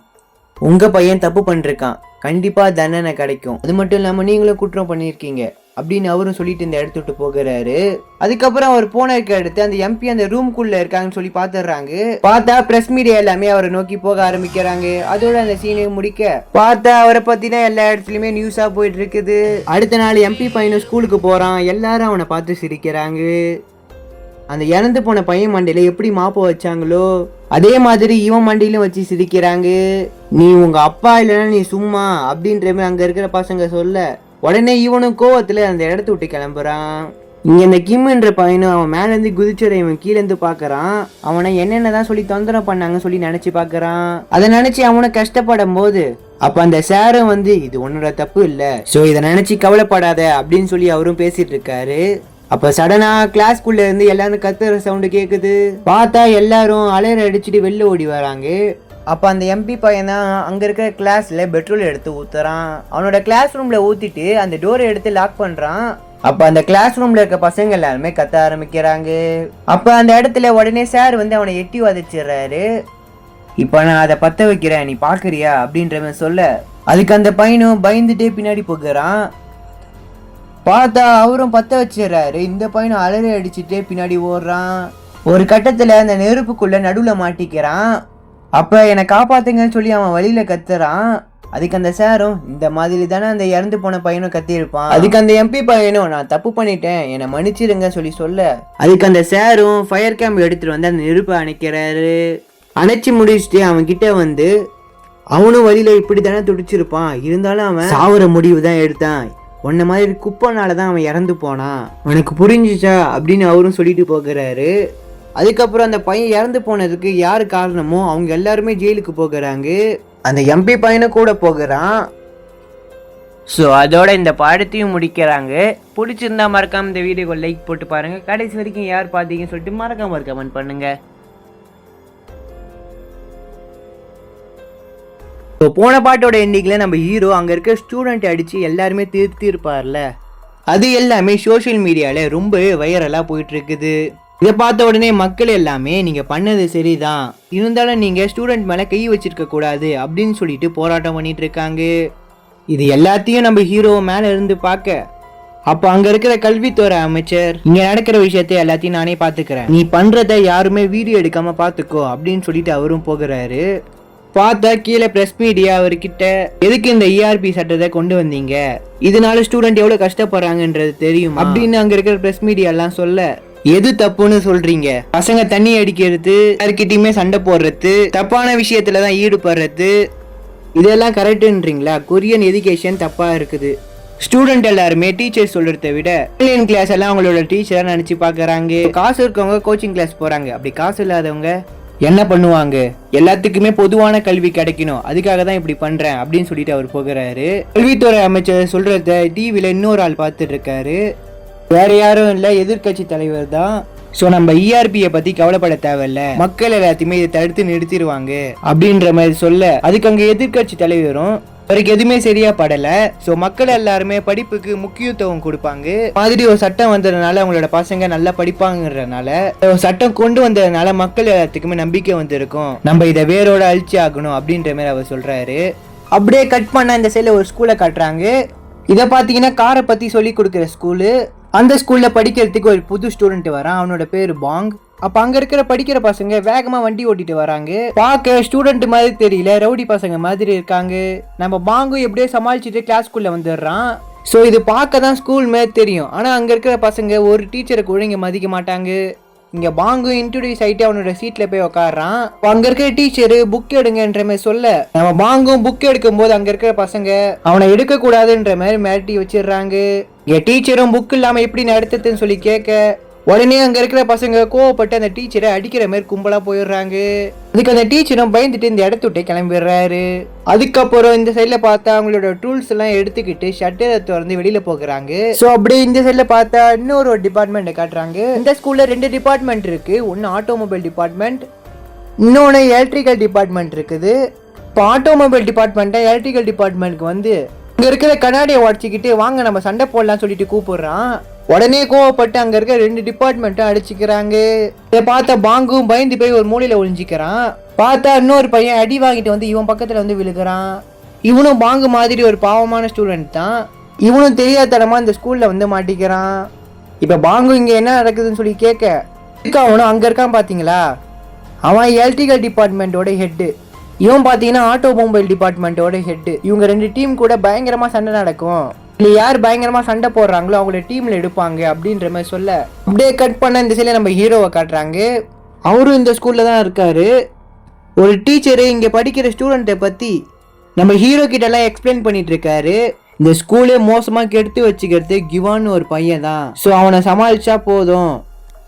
உங்க பையன் தப்பு பண்ணிருக்கான், கண்டிப்பா தண்டனை கிடைக்கும், அது மட்டும் இல்லாம நீங்களும் குற்றம் பண்ணிருக்கீங்க அப்படின்னு அவரும் சொல்லிட்டு இந்த இடத்த விட்டு போகிறாரு. அதுக்கப்புறம் அவர் போன அடுத்து அந்த எம்பி அந்த ரூம்குள்ள இருக்காங்கன்னு சொல்லி பாத்துறாங்க. பார்த்தா பிரஸ் மீடியா எல்லாமே அவரை நோக்கி போக ஆரம்பிக்கிறாங்க. அதோட அந்த சீனை முடிக்க பார்த்தா அவரை பத்தினா எல்லா இடத்துலயுமே நியூஸா போயிட்டு இருக்குது. அடுத்த நாள் எம்பி பையனும் ஸ்கூலுக்கு போறான். எல்லாரும் அவனை பார்த்து சிரிக்கிறாங்க. அந்த இறந்து போன பையன் மண்டையில எப்படி மாப்ப வச்சாங்களோ அதே மாதிரி இவன் மண்டியிலும் வச்சு சிரிக்கிறாங்க. நீ உங்க அப்பா இல்லைன்னா நீ சும்மா அப்படின்ற மாதிரி அங்க இருக்கிற பசங்க சொல்ல, உடனே இவனும் கோவத்துல அந்த இடத்த விட்டு கிளம்புறான். இங்க இந்த கிம்ன்ற பையனும் அவன் மேல இருந்து குதிச்சுட இவன் கீழே இருந்து பாக்குறான். அவனை என்னென்னதான் சொல்லி தொந்தரவு பண்ணாங்க சொல்லி நினைச்சு பாக்குறான். அதை நினைச்சு அவனை கஷ்டப்படும் போது அப்ப அந்த சாரும் வந்து, இது உன்னோட தப்பு இல்ல, சோ இதை நினைச்சு கவலைப்படாத அப்படின்னு சொல்லி அவரும் பேசிட்டு இருக்காரு. அப்ப சடனா கிளாஸ்குள்ள இருந்து எல்லாரும் கத்துற சவுண்டு கேக்குது. பார்த்தா எல்லாரும் அலற அடிச்சுட்டு வெளில ஓடி வராங்க. அப்ப அந்த எம்பி பையன் தான் அங்க இருக்கிற கிளாஸ்ல பெட்ரோல் எடுத்து ஊத்துறான். அவனோட கிளாஸ் ரூம்ல ஊத்திட்டு அந்த டோரை எடுத்து லாக் பண்றான். அப்ப அந்த கிளாஸ் ரூம்ல இருக்க பசங்க எல்லாருமே கத்த ஆரம்பிக்கிறாங்க. அப்ப அந்த இடத்துல உடனே சார் வந்து அவனை எட்டி வதச்சிடுறாரு. இப்ப நான் அதை பத்த வைக்கிறேன், நீ பாக்குறியா அப்படின்ற மாதிரி சொல்ல, அதுக்கு அந்த பையனும் பயந்துட்டே பின்னாடி போகிறான். பார்த்தா அவரும் பத்த வச்சிடறாரு. இந்த பையனும் அலறி அடிச்சுட்டே பின்னாடி ஓடுறான். ஒரு கட்டத்துல அந்த நெருப்புக்குள்ள நடுவுல மாட்டிக்கிறான். அப்ப என்னை காப்பாத்துங்கன்னு சொல்லி அவன் வழியில கத்துறான். அதுக்கு அந்த சாரும், இந்த மாதிரி தானே அந்த இறந்து போன பையனும் கத்தி இருப்பான். அதுக்கு அந்த எம்பி பையனும், நான் தப்பு பண்ணிட்டேன், என்னை மன்னிச்சிருங்க சொல்லி சொல்ல, அதுக்கு அந்த சாரும் ஃபயர் கேம்ப் எடுத்துட்டு வந்து அந்த நெருப்பை அணைக்கிறாரு. அணைச்சி முடிச்சுட்டு அவன் கிட்ட வந்து, அவனும் வழியில இப்படி தானே துடிச்சிருப்பான், இருந்தாலும் அவன் சாவர முடிவு தான் எடுத்தான், உன்ன மாதிரி குப்பனாலதான் அவன் இறந்து போனான், உனக்கு புரிஞ்சிச்சா அப்படின்னு அவரும் சொல்லிட்டு போகிறாரு. அதுக்கப்புறம் அந்த பையன் இறந்து போனதுக்கு யாரு காரணமோ அவங்க எல்லாருமே ஜெயிலுக்கு போகிறாங்க. அந்த எம்பி பையனை கூட போகிறான். ஸோ அதோட இந்த பாடத்தையும் முடிக்கிறாங்க. பிடிச்சிருந்தா மறக்காம இந்த வீடியோக்கு லைக் போட்டு பாருங்க. கடைசி வரைக்கும் யார் பார்த்தீங்கன்னு சொல்லிட்டு மறக்காம ஒரு கமெண்ட் பண்ணுங்க. ஸோ போன பாட்டோட எண்டிங்கில் நம்ம ஹீரோ அங்கே இருக்க ஸ்டூடெண்ட் அடித்து எல்லாருமே திருத்தி இருப்பார்ல, அது எல்லாமே சோஷியல் மீடியாவில் ரொம்ப வைரலாக போயிட்டுருக்குது. இதை பார்த்த உடனே மக்கள் எல்லாமே நீங்கள் பண்ணது சரிதான், இருந்தாலும் நீங்கள் ஸ்டூடெண்ட் மேலே கை வச்சிருக்க கூடாது அப்படின்னு சொல்லிட்டு போராட்டம் பண்ணிட்டு இருக்காங்க. இது எல்லாத்தையும் நம்ம ஹீரோ மேலே இருந்து பார்க்க, அப்போ அங்கே இருக்கிற கல்வித்துறை அமைச்சர், இங்கே நடக்கிற விஷயத்த எல்லாத்தையும் நானே பார்த்துக்கிறேன், நீ பண்ணுறத யாருமே வீடியோ எடுக்காமல் பார்த்துக்கோ அப்படின்னு சொல்லிட்டு அவரும் போகிறாரு. பார்த்தா கீழே பிரஸ் மீடியா அவர்கிட்ட, எதுக்கு இந்த ERP சட்டத்தை கொண்டு வந்தீங்க, இதனால ஸ்டூடெண்ட் எவ்வளவு கஷ்டப்படுறாங்கன்றது தெரியும் அப்படின்னு அங்க இருக்கிற பிரஸ் மீடியா எல்லாம் சொல்ல, எது தப்புன்னு சொல்றீங்க, பசங்க தண்ணி அடிக்கிறது, யார்கிட்டயுமே சண்டை போடுறது, தப்பான விஷயத்துலதான் ஈடுபடுறது, இதெல்லாம் கரெக்டுன்றீங்களா, கொரியன் எஜுகேஷன் தப்பா இருக்குது, ஸ்டூடெண்ட் எல்லாருமே டீச்சர் சொல்றதை விட ஆன்லைன் கிளாஸ் எல்லாம் அவங்களோட டீச்சரா நினைச்சு பாக்குறாங்க, காசு இருக்கவங்க கோச்சிங் கிளாஸ் போறாங்க, அப்படி காசு இல்லாதவங்க என்ன பண்ணுவாங்க, எல்லாத்துக்குமே பொதுவான கல்வி கிடைக்கணும், அதுக்காக தான் இப்படி பண்றேன் அப்படின்னு சொல்லிட்டு அவர் போகிறாரு. கல்வித்துறை அமைச்சர் சொல்றத டிவில இன்னொரு ஆள் பார்த்துட்டு இருக்காரு. வேற யாரும் இல்ல, எதிர்கட்சி தலைவர் தான். ஸோ நம்ம ERPயை பத்தி கவலைப்பட தேவையில்ல, மக்கள் எல்லாத்தையுமே இதை தடுத்து நிறுத்திடுவாங்க அப்படின்ற மாதிரி சொல்ல, அதுக்கு அங்க எதிர்கட்சி தலைவரும், அவருக்கு எதுவுமே சரியா படல. ஸோ மக்கள் எல்லாருமே படிப்புக்கு முக்கியத்துவம் கொடுப்பாங்க. மாதிரி ஒரு சட்டம் வந்ததுனால அவங்களோட பசங்க நல்லா படிப்பாங்கன்றதுனால, சட்டம் கொண்டு வந்ததுனால மக்கள் எல்லாத்துக்குமே நம்பிக்கை வந்திருக்கும், நம்ம இதை வேரோட அழிச்சு ஆகணும் அப்படின்ற மாதிரி அவர் சொல்றாரு. அப்படியே கட் பண்ண இந்த சைடில் ஒரு ஸ்கூலை காட்டுறாங்க. இதை பார்த்தீங்கன்னா காரை பற்றி சொல்லி கொடுக்குற ஸ்கூலு. அந்த ஸ்கூலில் படிக்கிறதுக்கு ஒரு புது ஸ்டூடெண்ட் வரான், அவனோட பேர் பாங். அப்போ அங்கே இருக்கிற படிக்கிற பசங்க வேகமாக வண்டி ஓட்டிட்டு வராங்க. பார்க்க ஸ்டூடெண்ட் மாதிரி தெரியல, ரவுடி பசங்க மாதிரி இருக்காங்க. நம்ம பாங்கும் எப்படியோ சமாளிச்சுட்டு கிளாஸ்க்குள்ளே வந்துடுறான். ஸோ இது பார்க்க தான் ஸ்கூல் மாதிரி தெரியும், ஆனால் அங்கே இருக்கிற பசங்க ஒரு டீச்சரை கூட இங்கே மதிக்க மாட்டாங்க. இங்கே பாங்கும் இன்ட்ரோடியூஸ் ஆகிட்டு அவனோட சீட்டில் போய் உட்காடுறான். அங்கே இருக்கிற டீச்சரு புக் எடுங்கன்ற மாதிரி சொல்ல, நம்ம பாங்கும் புக் எடுக்கும் போது அங்கே இருக்கிற பசங்க அவனை எடுக்கக்கூடாதுன்ற மாதிரி மிரட்டி வச்சிடுறாங்க. இங்கே டீச்சரும் புக் இல்லாமல் எப்படி நடத்துதுன்னு சொல்லி கேட்க, உடனே அங்க இருக்கிற பசங்க கோவப்பட்டு அந்த டீச்சரை அடிக்கிற மாதிரி கும்பலா போயிடுறாங்க. அதுக்கு அந்த டீச்சரும் பயந்துட்டு இந்த இடத்த விட்டு கிளம்பிடுறாரு. அதுக்கப்புறம் இந்த சைட்ல பார்த்தா அவங்களோட டூல்ஸ் எல்லாம் எடுத்துக்கிட்டு ஷட்டரை திறந்து வெளியில போகிறாங்க. ஸோ அப்படியே இந்த சைட்ல பார்த்தா இன்னொரு டிபார்ட்மெண்ட் காட்டுறாங்க. இந்த ஸ்கூல்ல 2 டிபார்ட்மெண்ட் இருக்கு. ஒன்னு ஆட்டோமொபைல் டிபார்ட்மெண்ட், இன்னொன்னு எலக்ட்ரிக்கல் டிபார்ட்மெண்ட் இருக்குது. இப்போ ஆட்டோமொபைல் டிபார்ட்மெண்ட்டை எலக்ட்ரிக்கல் டிபார்ட்மெண்ட்க்கு வந்து இங்க இருக்கிற கண்ணாடியை உடச்சிக்கிட்டு வாங்க நம்ம சண்டை போடலாம் சொல்லிட்டு கூப்பிடுறான். உடனே கோவப்பட்டு அங்க இருக்க 2 டிபார்ட்மெண்ட்டும் அடிச்சுக்கிறாங்க. இதை பார்த்த பாங்கும் பயந்து போய் ஒரு மூலையில ஒளிஞ்சிக்கிறான். பார்த்தா இன்னொரு பையன் அடி வாங்கிட்டு வந்து இவன் பக்கத்துல வந்து விழுகிறான். இவனும் பாங்கு மாதிரி ஒரு பாவமான ஸ்டூடெண்ட் தான். இவனும் தெரியாதனமா இந்த ஸ்கூல்ல வந்து மாட்டிக்கிறான். இப்ப பாங்கு இங்க என்ன நடக்குதுன்னு சொல்லி கேட்க, அவனும் அங்க இருக்கான் பாத்தீங்களா, அவன் எலக்ட்ரிக்கல் டிபார்ட்மெண்டோட ஹெட்டு, இவன் பாத்தீங்கன்னா ஆட்டோமொபைல் டிபார்ட்மெண்டோட ஹெட்டு. இவங்க 2 டீம் கூட பயங்கரமா சண்டை நடக்கும். இல்லை யார் பயங்கரமா சண்டை போடுறாங்களோ அவங்கள டீம்ல எடுப்பாங்க அப்படின்ற மாதிரி சொல்ல, அப்படியே கட் பண்ண இந்த சைடில் நம்ம ஹீரோவை காட்டுறாங்க. அவரும் இந்த ஸ்கூல்ல தான் இருக்காரு. ஒரு டீச்சரு இங்க படிக்கிற ஸ்டூடெண்ட்டை பத்தி நம்ம ஹீரோ கிட்ட எல்லாம் எக்ஸ்பிளைன் பண்ணிட்டு இருக்காரு. இந்த ஸ்கூலே மோசமா கெடுத்து வச்சுக்கிறது கிவான்னு ஒரு பையன் தான். ஸோ அவனை சமாளிச்சா போதும்,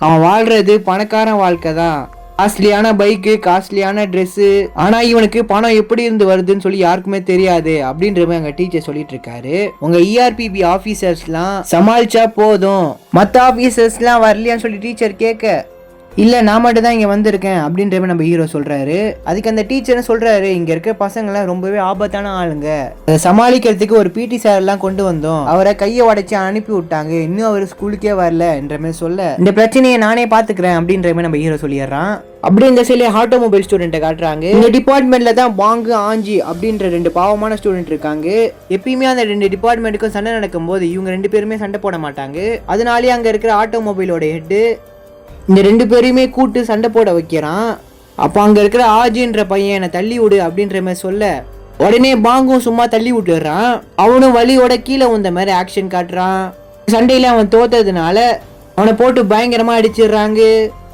அவன் வாழ்றது பணக்காரன் வாழ்க்கை தான், காஸ்ட்லியான பைக்கு, காஸ்ட்லியான ட்ரெஸ்ஸு, ஆனா இவனுக்கு பணம் எப்படி இருந்து வருதுன்னு சொல்லி யாருக்குமே தெரியாது அப்படின்ற மாதிரி அங்க டீச்சர் சொல்லிட்டு இருக்காரு. உங்க ERPB ஆபீசர்ஸ்லாம் சமாளிச்சா போதும், மற்ற ஆபீசர்ஸ்லாம் வரலையான்னு சொல்லி டீச்சர் கேட்க, இல்லை நான் மட்டும் தான் இங்கே வந்திருக்கேன் அப்படின்ற மாதிரி நம்ம ஹீரோ சொல்கிறாரு. அதுக்கு அந்த டீச்சரும் சொல்கிறாரு, இங்கே இருக்க பசங்களாம் ரொம்பவே ஆபத்தான ஆளுங்க, அதை சமாளிக்கிறதுக்கு ஒரு PT சார்லாம் கொண்டு வந்தோம், அவரை கையை உடைச்சி அனுப்பி விட்டாங்க, இன்னும் அவர் ஸ்கூலுக்கே வரல என்ற மாதிரி சொல்ல, இந்த பிரச்சனையை நானே பார்த்துக்கிறேன் அப்படின்ற மாதிரி நம்ம ஹீரோ சொல்லிடுறான். அப்படி இந்த சைட்ல ஆட்டோமொபைல் ஸ்டூடெண்ட்டை காட்டுறாங்க. இந்த டிபார்ட்மெண்ட்ல தான் பாங்கு ஆஞ்சி அப்படின்ற 2 பாவமான ஸ்டூடெண்ட் இருக்காங்க. எப்பயுமே அந்த 2 டிபார்ட்மெண்ட்டுக்கும் சண்டை நடக்கும் போது இவங்க 2 பேருமே சண்டை போட மாட்டாங்க. அதனாலேயே அங்கே இருக்கிற ஆட்டோமொபைலோட ஹெட்டு இந்த 2 பேரையுமே கூட்டு சண்டை போட வைக்கிறான். அப்போ அங்கே இருக்கிற ஆஜின்ற பையன் என்னை தள்ளி விடு அப்படின்ற மாதிரி சொல்ல, உடனே பாங்கும் சும்மா தள்ளி விட்டுறான். அவனும் வலியோட கீழே வந்த மாதிரி ஆக்ஷன் காட்டுறான். சண்டையில அவன் தோத்ததுனால அவனை போட்டு பயங்கரமா அடிச்சிடுறாங்க.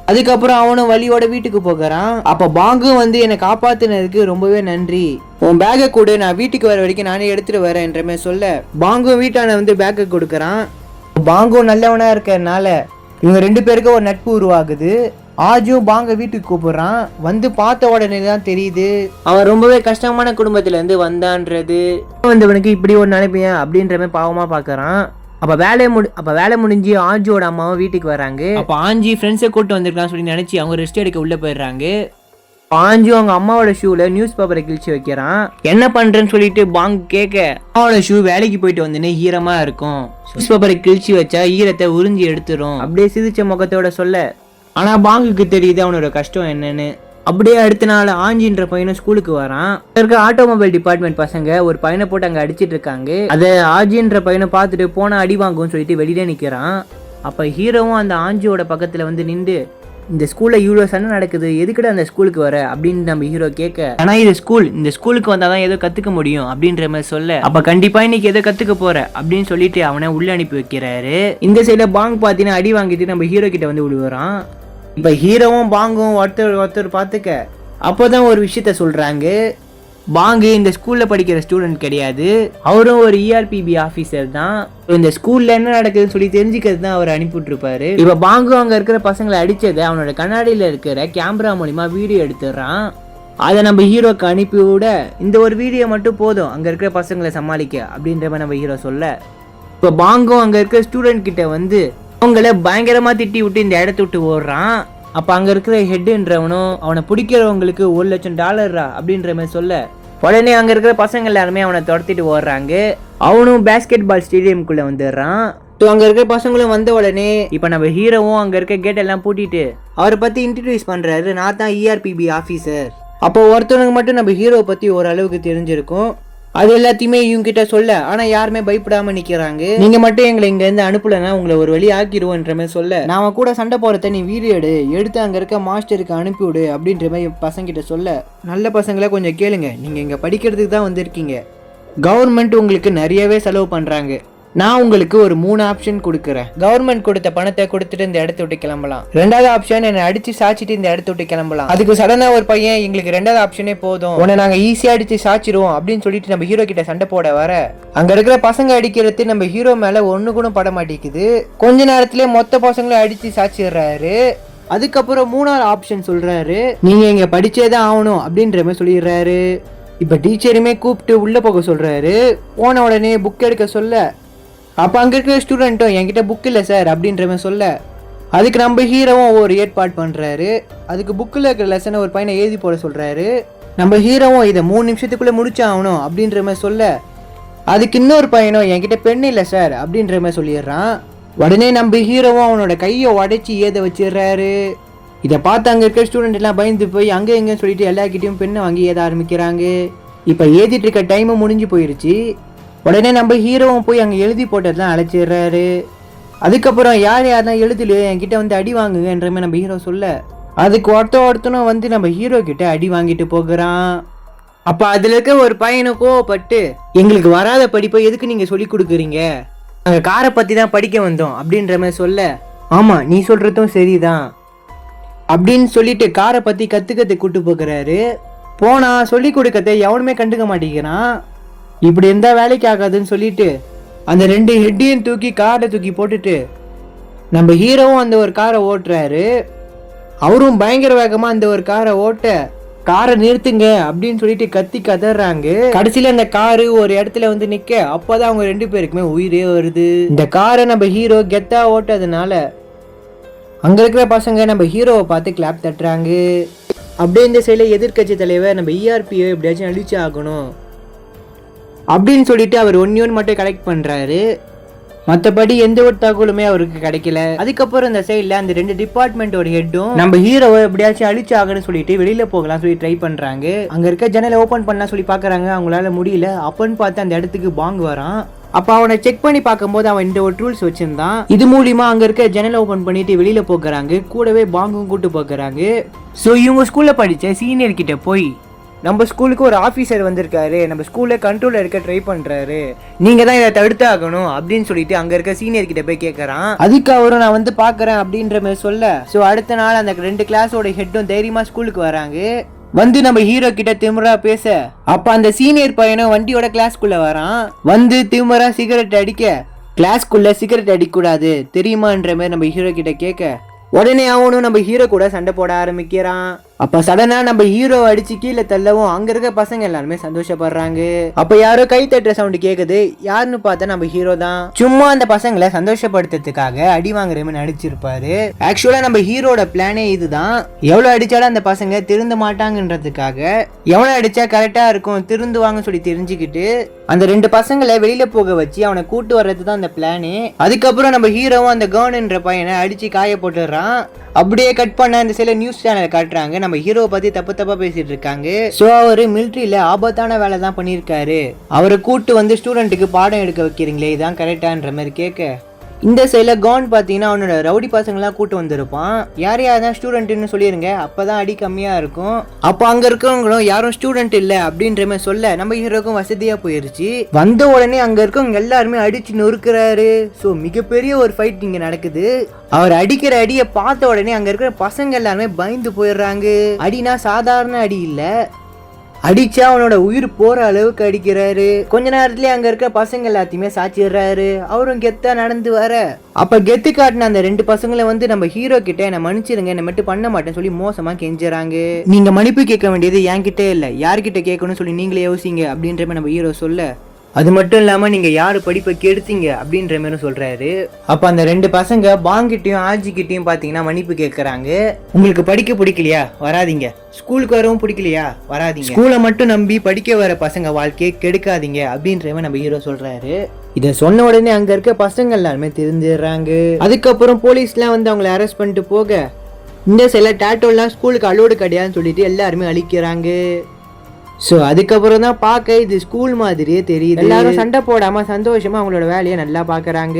அதுக்கப்புறம் அவனும் வலியோட வீட்டுக்கு போகிறான். அப்போ பாங்கும் வந்து என்னை காப்பாத்தினதுக்கு ரொம்பவே நன்றி, உன் பேக்கை கூட நான் வீட்டுக்கு வர வரைக்கும் நானே எடுத்துட்டு வரேன்ற மாதிரி சொல்ல, பாங்கும் வீட்டான வந்து பேக்கை கொடுக்குறான். பாங்கும் நல்லவனா இருக்கிறதுனால இவங்க 2 பேருக்கும் ஒரு நட்பு உருவாகுது. ஆஜும் பாங்க வீட்டுக்கு கூப்பிடுறான். வந்து பார்த்த உடனே தான் தெரியுது அவன் ரொம்பவே கஷ்டமான குடும்பத்துல இருந்து வந்தான்றது. வந்தவனுக்கு இப்படி ஒரு நினைப்பேன் அப்படின்ற மாதிரி பாவமா பாக்குறான். அப்ப வேலை முடிஞ்சு ஆஜியோட அம்மாவும் வீட்டுக்கு வராங்க. அப்ப ஆஞ்சி ஃப்ரெண்ட்ஸை கூட்டு வந்திருக்கான்னு சொல்லி நினைச்சு அவங்க ரெஸ்ட் எடுக்க உள்ள போயிடுறாங்க. ஆஞ்சு அவங்க அம்மாவோட ஷூல நியூஸ் பேப்பரை கிழிச்சு வைக்கிறான். என்ன பண்றேன்னு சொல்லிட்டு பாங் கேட்க, அம்மாவோட ஷூ வேலைக்கு போயிட்டு வந்தேன்னு ஈரமா இருக்கும், நியூஸ் பேப்பரை கிழிச்சு வச்சா ஈரத்தை உறிஞ்சி எடுத்துரும் அப்படியே சிரிச்ச முகத்தோட சொல்ல, ஆனா பாங்குக்கு தெரியுது அவனோட கஷ்டம் என்னன்னு. அப்படியே அடுத்த நாள் ஆஞ்சின்ற பையனும் ஸ்கூலுக்கு வரான். இருக்க ஆட்டோமொபைல் டிபார்ட்மெண்ட் பசங்க ஒரு பையனை போட்டு அங்க அடிச்சிட்டு இருக்காங்க. அதை ஆஞ்சின்ற பையனை பார்த்துட்டு போனா அடி வாங்கும்னு சொல்லிட்டு வெளியில நிக்கிறான். அப்ப ஹீரோவும் அந்த ஆஞ்சியோட பக்கத்துல வந்து நின்று, இந்த ஸ்கூல்ல இவ்வளோ சண்டை நடக்குது, எதுக்கிட்ட அந்த ஸ்கூலுக்கு வர அப்படின்னு நம்ம ஹீரோ கேட்க, ஆனா இது ஸ்கூல், இந்த ஸ்கூலுக்கு வந்தாதான் ஏதோ கத்துக்க முடியும் அப்படின்ற மாதிரி சொல்ல, அப்ப கண்டிப்பா இன்னைக்கு ஏதோ கத்துக்க போற அப்படின்னு சொல்லிட்டு அவனை உள்ள அனுப்பி வைக்கிறாரு. இந்த சைட்ல பாங் பாத்தீங்கன்னா அடி வாங்கிட்டு நம்ம ஹீரோ கிட்ட வந்து விடுவாரான். இப்ப ஹீரோவும் பாங்கும் ஒருத்தர் பார்த்துக்க, அப்போதான் ஒரு விஷயத்த சொல்றாங்க. பாங்கு இந்த ஸ்கூல்ல படிக்கிற ஸ்டூடெண்ட் கிடையாது, அவரும் ஒரு ERPB ஆபீசர் தான். இந்த ஸ்கூல்ல என்ன நடக்குதுன்னு சொல்லி தெரிஞ்சுக்கிறது தான் அவர் அனுப்பிட்டு இருப்பாரு. இப்ப பாங்கு அங்க இருக்கிற பசங்களை அடிச்சதை அவனோட கண்ணாடியில இருக்கிற கேமரா மூலியமா வீடியோ எடுத்துடுறான். அதை நம்ம ஹீரோக்கு அனுப்பி விட, இந்த ஒரு வீடியோ மட்டும் போதும் அங்க இருக்கிற பசங்களை சமாளிக்க அப்படின்ற மாதிரி நம்ம ஹீரோ சொல்ல, இப்ப பாங்கும் அங்க இருக்கிற ஸ்டூடெண்ட் கிட்ட வந்து அவங்கள பயங்கரமா திட்டி விட்டு இந்த இடத்த விட்டு ஓடுறான். அப்ப அங்க இருக்கிற ஹெட்ன்றவனும் அவனை பிடிக்கிறவங்களுக்கு $1,00,000 அப்படின்ற மாதிரி சொல்ல, உடனே அங்கே இருக்கிற பசங்க எல்லாருமே அவனை துரத்திட்டு ஓடுறாங்க. அவனும் பேஸ்கெட் பால் ஸ்டேடியம்குள்ளே வந்துடுறான். ஸோ அங்கே இருக்கிற பசங்களும் வந்த உடனே இப்போ நம்ம ஹீரோவும் அங்கே இருக்க கேட் எல்லாம் பூட்டிட்டு அவரை பற்றி இன்ட்ரடியூஸ் பண்ணுறாரு. நான் தான் ERPB ஆஃபீஸர். அப்போ ஒருத்தவனுக்கு மட்டும் நம்ம ஹீரோவை பற்றி ஓரளவுக்கு தெரிஞ்சிருக்கும். அது எல்லாத்தையுமே இவங்க கிட்ட சொல்ல, ஆனால் யாருமே பயப்படாமல் நிற்கிறாங்க. நீங்கள் மட்டும் எங்களை இங்கேருந்து அனுப்பலைன்னா உங்களை ஒரு வழி ஆக்கிடுவோன்ற மாதிரி சொல்ல, நாம கூட சண்டை போகிறத நீ வீடியோ எடுத்து அங்கே இருக்க மாஸ்டருக்கு அனுப்பிவிடு அப்படின்ற மாதிரி பசங்கிட்ட சொல்ல, நல்ல பசங்களை கொஞ்சம் கேளுங்க, நீங்கள் இங்கே படிக்கிறதுக்கு தான் வந்திருக்கீங்க. கவர்மெண்ட் உங்களுக்கு நிறையவே செலவு பண்ணுறாங்க. நான் உங்களுக்கு ஒரு 3 ஆப்ஷன் கொடுக்குறேன். கவர்மெண்ட் கொடுத்த பணத்தை கொடுத்துட்டு இந்த இடத்த விட்டு கிளம்பலாம். 2வது ஆப்ஷன் என்னை அடிச்சு சாச்சிட்டு இந்த இடத்த விட்டு கிளம்பலாம். அதுக்கு சடனா ஒரு பையன் எங்களுக்கு 2வது ஆப்ஷனே போதும், உன்னை நாங்க ஈஸியா அடிச்சு சாச்சிடுவோம் அப்படின்னு சொல்லிட்டு நம்ம ஹீரோ கிட்ட சண்டை போட வர, அங்க இருக்கிற பசங்க அடிக்கிறது நம்ம ஹீரோ மேல ஒண்ணு கூட பட மாட்டேங்குது. கொஞ்ச நேரத்திலே மொத்த பசங்களும் அடிச்சு சாச்சிடுறாரு. அதுக்கப்புறம் 3வது ஆப்ஷன் சொல்றாரு, நீங்க இங்க படிச்சேதான் ஆகணும் அப்படின்ற மாதிரி சொல்லிடுறாரு. இப்ப டீச்சருமே கூப்பிட்டு உள்ள போக சொல்றாரு. போன உடனே புக் எடுக்க சொல்ல, அப்போ அங்கே இருக்கிற ஸ்டூடெண்ட்டும் என்கிட்ட புக் இல்லை சார் அப்படின்ற மாதிரி சொல்ல, அதுக்கு நம்ம ஹீரோவும் ஒரு ஏற்பாடு பண்ணுறாரு. அதுக்கு புக்கில் இருக்கிற லெசனை ஒரு பையனை எழுதி போட சொல்கிறாரு. நம்ம ஹீரோவும் இதை 3 நிமிஷத்துக்குள்ளே முடிச்சாகணும் அப்படின்ற மாதிரி சொல்ல, அதுக்கு இன்னொரு பையனும் என்கிட்ட பெண் இல்லை சார் அப்படின்ற மாதிரி சொல்லிடுறான். உடனே நம்ம ஹீரோவும் அவனோட கையை உடைச்சி ஏத வச்சிடுறாரு. இதை பார்த்து அங்கே இருக்கிற ஸ்டூடெண்ட் எல்லாம் பயந்து போய் அங்கே எங்கேன்னு சொல்லிட்டு எல்லாக்கிட்டையும் பெண்ணை வாங்கி ஏத ஆரம்பிக்கிறாங்க. இப்போ ஏதிட்டு இருக்க டைமும் முடிஞ்சு போயிடுச்சு. உடனே நம்ம ஹீரோவும் போய் அங்கே எழுதி போட்டதெல்லாம் அழைச்சிடுறாரு. அதுக்கப்புறம் யார் யாரெல்லாம் எழுதலையோ என்கிட்ட வந்து அடி வாங்குங்கன்ற மாதிரி நம்ம ஹீரோ சொல்ல, அதுக்கு ஒருத்தனும் வந்து நம்ம ஹீரோ கிட்ட அடி வாங்கிட்டு போகிறான். அப்போ அதில் இருக்க ஒரு பையனை கோவப்பட்டு, எங்களுக்கு வராத படிப்பை எதுக்கு நீங்கள் சொல்லி கொடுக்குறீங்க, நாங்கள் காரை பற்றி தான் படிக்க வந்தோம் அப்படின்ற மாதிரி சொல்ல, ஆமாம் நீ சொல்கிறதும் சரிதான் அப்படின்னு சொல்லிட்டு காரை பற்றி கற்றுக்கத்தை கூட்டு போகிறாரு. போனால் சொல்லி கொடுக்கறத எவனுமே கண்டுக்க மாட்டேங்கிறான். இப்படி இருந்தால் வேலைக்கு ஆகாதுன்னு சொல்லிட்டு அந்த 2 ஹெட்டையும் தூக்கி காரை தூக்கி போட்டுட்டு நம்ம ஹீரோவும் அந்த ஒரு காரை ஓட்டுறாரு. அவரும் பயங்கர வேகமாக அந்த ஒரு காரை ஓட்ட, காரை நிறுத்துங்க அப்படின்னு சொல்லிட்டு கத்தி கதறாங்க. கடைசியில் அந்த காரு ஒரு இடத்துல வந்து நிற்க, அப்போதான் அவங்க 2 பேருக்குமே உயிரே வருது. இந்த காரை நம்ம ஹீரோ கெத்தா ஓட்டதுனால அங்கே இருக்கிற பசங்க நம்ம ஹீரோவை பார்த்து கிளாப் தட்டுறாங்க. அப்படியே இந்த சைடில் எதிர்கட்சி தலைவர் நம்ம ERPயை எப்படியாச்சும் அழிச்சு ஆகணும் அப்படின்னு சொல்லிட்டு அவர் ஒன்று மட்டும் கலெக்ட் பண்ணுறாரு. மற்றபடி எந்த ஒரு தகவலுமே அவருக்கு கிடைக்கல. அதுக்கப்புறம் இந்த சைடில் அந்த 2 டிபார்ட்மெண்ட்டோட ஹெட்டும் நம்ம ஹீரோவை எப்படியாச்சும் அழிச்சு ஆகணும்னு சொல்லிட்டு வெளியில் போகலாம் சொல்லி ட்ரை பண்ணுறாங்க. அங்கே இருக்க ஜன்னலை ஓப்பன் பண்ணலாம் சொல்லி பார்க்குறாங்க, அவங்களால முடியல. அப்போன்னு பார்த்து அந்த இடத்துக்கு பாங் வரான். அப்போ அவனை செக் பண்ணி பார்க்கும்போது அவன் இந்த ஒரு டூல்ஸ் வச்சிருந்தான். இது மூலியமா அங்கே இருக்க ஜன்னலை ஓப்பன் பண்ணிட்டு வெளியில் போகிறாங்க. கூடவே பாங்கும் கூட்டு போகிறாங்க. ஸோ இவங்க ஸ்கூலில் படித்த சீனியர் கிட்ட போய், நம்ம ஸ்கூலுக்கு ஒரு ஆஃபீஸர் வந்திருக்காரு, நம்ம ஸ்கூலில் கண்ட்ரோலில் இருக்க ட்ரை பண்ணுறாரு, நீங்கள் தான் இதை தடுத்தாகணும் அப்படின்னு சொல்லிட்டு அங்கே இருக்க சீனியர் கிட்ட போய் கேட்குறான். அதுக்கு அவரும் நான் வந்து பார்க்குறேன் அப்படின்ற மாதிரி சொல்ல, ஸோ அடுத்த நாள் அந்த 2 கிளாஸோட ஹெட்டும் தைரியமாக ஸ்கூலுக்கு வராங்க. வந்து நம்ம ஹீரோ கிட்ட திமிரா பேச, அப்ப அந்த சீனியர் பையனும் வண்டியோட கிளாஸ்க்குள்ள வரான். வந்து திமிரா சிகரெட் அடிக்க, கிளாஸ்க்குள்ள சிகரெட் அடிக்க கூடாது தெரியுமான்ற மாதிரி நம்ம ஹீரோ கிட்ட கேட்க, உடனே அவனும் நம்ம ஹீரோ கூட சண்டை போட ஆரம்பிக்கிறான். அப்ப சடனா நம்ம ஹீரோ அடிச்சு கீழே தள்ளவும் அங்க இருக்க பசங்க எல்லாருமே சந்தோஷப்படுறாங்க. அப்ப யாரோ கை தட்டுற சவுண்ட் கேக்குது. யாருன்னு பார்த்தா நம்ம ஹீரோ தான். சும்மா அந்த பசங்களை சந்தோஷப்படுத்துறதுக்காக அடி வாங்குற மாதிரி நடிச்சிருப்பாரு. ஆக்சுவலா நம்ம ஹீரோட பிளானே இதுதான். எவ்வளவு அடிச்சாலும் அந்த பசங்க திருந்த மாட்டாங்கன்றதுக்காக எவ்வளவு அடிச்சா கரெக்டா இருக்கும் திருந்துவாங்கன்னு சொல்லி தெரிஞ்சுக்கிட்டு அந்த 2 பசங்களை வெளியில போக வச்சு அவனை கூட்டு வர்றது தான் அந்த பிளானே. அதுக்கப்புறம் நம்ம ஹீரோவும் அந்த கவர்ன்ற பையனை அடிச்சு காய போட்டுடுறான். அப்படியே கட் பண்ண இந்த சில நியூஸ் சேனல் காட்டுறாங்க. நம்ம ஹீரோவை பத்தி தப்பா பேசிட்டு இருக்காங்க. சோ அவரு மிலிட்டரியில ஆபத்தான வேலை தான் பண்ணியிருக்காரு, அவரை கூட்டு வந்து ஸ்டூடெண்ட்டுக்கு பாடம் எடுக்க வைக்கிறீங்களே இதான் கரெக்டான்ற மாதிரி கேட்க, இந்த சைடில் கவுன் பார்த்தீங்கன்னா அவனோட ரவுடி பசங்களாம் கூட்டு வந்திருப்பான். யார் தான் ஸ்டூடெண்ட்டுன்னு சொல்லிடுங்க, அப்போதான் அடி கம்மியாக இருக்கும். அப்போ அங்கே இருக்கவங்களும் யாரும் ஸ்டூடெண்ட் இல்லை அப்படின்ற மாதிரி சொல்ல நம்ம ஹீரோக்கும் வசதியாக போயிருச்சு. வந்த உடனே அங்கே இருக்கவங்க எல்லாருமே அடிச்சு நொறுக்கிறாரு. ஸோ மிகப்பெரிய ஒரு ஃபைட் இங்கே நடக்குது. அவர் அடிக்கிற அடியை பார்த்த உடனே அங்கே இருக்கிற பசங்க எல்லாருமே பயந்து போயிடுறாங்க. அடினா சாதாரண அடி இல்லை, அடிச்சா அவனோட உயிர் போற அளவுக்கு அடிக்கிறாரு. கொஞ்ச நேரத்துலயே அங்க இருக்க பசங்க எல்லாத்தையுமே சாச்சிடுறாரு. அவரும் கெத்தா நடந்து வர, அப்ப கெத்து காட்டின அந்த 2 பசங்களை வந்து நம்ம ஹீரோ கிட்ட என்ன மன்னிச்சிருங்க, என்ன மட்டும் பண்ண மாட்டேன்னு சொல்லி மோசமா கெஞ்சுறாங்க. நீங்க மன்னிப்பு கேட்க வேண்டியது என்கிட்ட இல்ல, யார்கிட்ட கேட்கணும்னு சொல்லி நீங்களே யோசிங்க அப்படின்ற நம்ம ஹீரோ சொல்ல, அது மட்டும் இல்லாமல் நீங்கள் யார் படிப்பை கெடுத்தீங்க அப்படின்ற மாதிரி சொல்கிறாரு. அப்போ அந்த 2 பசங்க பாங்கிட்டையும் ஆஜிக்கிட்டையும் பார்த்தீங்கன்னா மன்னிப்பு கேட்குறாங்க. உங்களுக்கு படிக்க பிடிக்கலையா, வராதிங்க. ஸ்கூலுக்கு வரவும் பிடிக்கலையா, வராதிங்க. ஸ்கூலை மட்டும் நம்பி படிக்க வர பசங்க வாழ்க்கையை கெடுக்காதீங்க அப்படின்ற மாதிரி நம்ம ஹீரோ சொல்கிறாரு. இதை சொன்ன உடனே அங்கே இருக்க பசங்க எல்லாருமே தெரிஞ்சிடுறாங்க. அதுக்கப்புறம் போலீஸ்லாம் வந்து அவங்கள அரெஸ்ட் பண்ணிட்டு போக இந்த சில டேட்டோலாம் ஸ்கூலுக்கு அலோடு கிடையாதுன்னு சொல்லிட்டு எல்லாருமே அழிக்கிறாங்க. ஸோ அதுக்கப்புறம் தான் பார்க்க இது ஸ்கூல் மாதிரியே தெரியுது. எல்லாரும் சண்டை போடாமல் சந்தோஷமாக அவங்களோட வேலையை நல்லா பார்க்குறாங்க.